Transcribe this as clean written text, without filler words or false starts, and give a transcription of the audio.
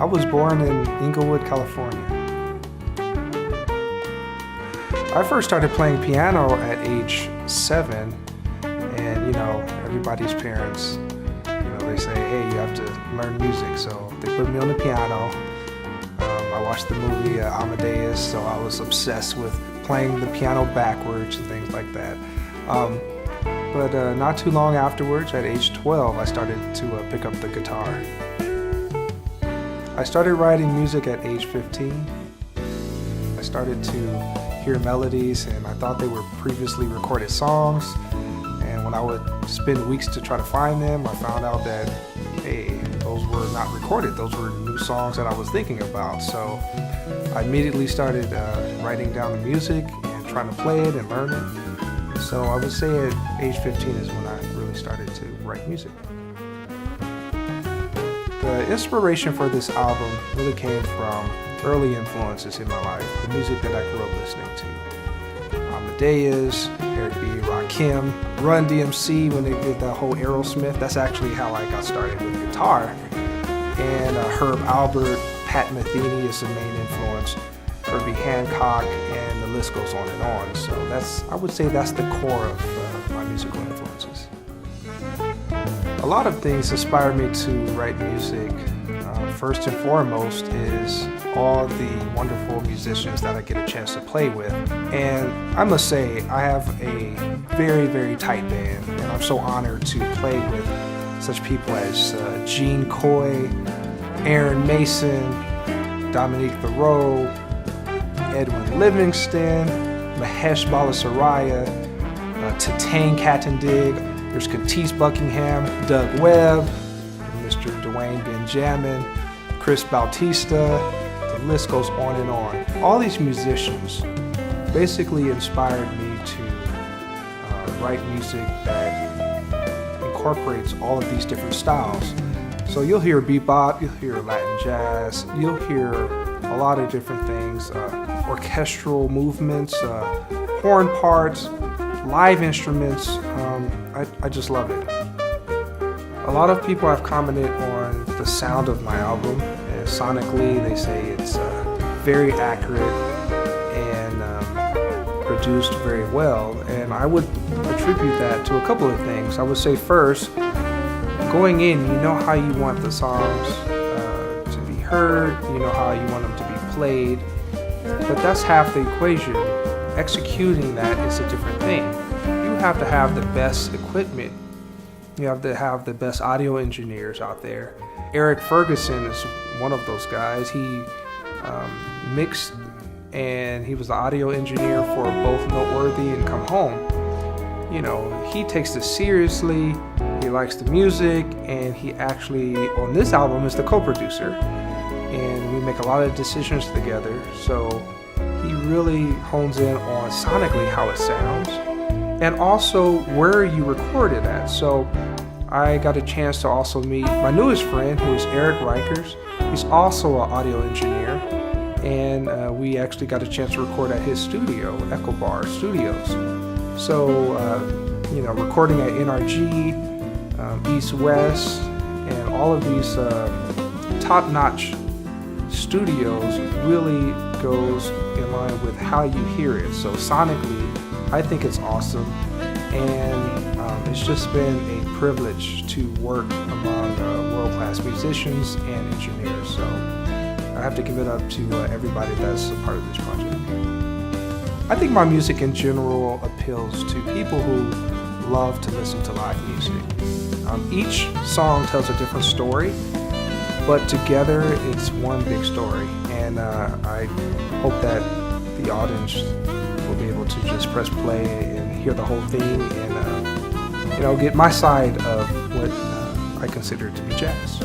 I was born in Inglewood, California. I first started playing piano at age 7, and everybody's parents, they say, hey, you have to learn music, so they put me on the piano. I watched the movie Amadeus, so I was obsessed with playing the piano backwards and things like that. But not too long afterwards, at age 12, I started to pick up the guitar. I started writing music at age 15. I started to hear melodies, and I thought they were previously recorded songs. And when I would spend weeks to try to find them, I found out that, hey, those were not recorded. Those were new songs that I was thinking about. So I immediately started writing down the music and trying to play it and learn it. So I would say at age 15 is when I really started to write music. The inspiration for this album really came from early influences in my life, the music that I grew up listening to. Amadeus, Eric B. Rakim, Run DMC when they did the whole Aerosmith. That's actually how I got started with guitar. And Herb Alpert, Pat Metheny is the main influence, Herbie Hancock, and the list goes on and on. So I would say that's the core of my musical influences. A lot of things inspire me to write music. First and foremost is all the wonderful musicians that I get a chance to play with. And I must say, I have a very, very tight band, and I'm so honored to play with such people as Gene Coye, Aaron Mason, Dominic Thiroux, Edwin Livingston, Mahesh Balasooriya, Tateng Katindig, there's Katisse Buckingham, Doug Webb, Mr. Dwayne Benjamin, Chris Bautista, the list goes on and on. All these musicians basically inspired me to write music that incorporates all of these different styles. So you'll hear bebop, you'll hear Latin jazz, you'll hear a lot of different things, orchestral movements, horn parts, live instruments. I just love it. A lot of people have commented on the sound of my album, and sonically they say it's very accurate and produced very well, and I would attribute that to a couple of things. I would say first, going in, you know how you want the songs to be heard, you know how you want them to be played, but that's half the equation. Executing that is a different thing. You have to have the best equipment. You have to have the best audio engineers out there. Erik Ferguson is one of those guys. He mixed, and he was the audio engineer for both Noteworthy and Come Home. He takes this seriously. He likes the music, and he actually, on this album, is the co-producer. And we make a lot of decisions together. So he really hones in on sonically how it sounds, and also where you record it at. So I got a chance to also meet my newest friend, who is Erik Reichers. He's also an audio engineer, and we actually got a chance to record at his studio, Echo Bar Studios. So, recording at NRG, East West, and all of these top-notch studios really goes in line with how you hear it. So sonically, I think it's awesome, and it's just been a privilege to work among world-class musicians and engineers. So I have to give it up to everybody that's a part of this project. I think my music in general appeals to people who love to listen to live music. Each song tells a different story, but together it's one big story, and I hope that the audience will be able to just press play and hear the whole thing, and get my side of what I consider to be jazz.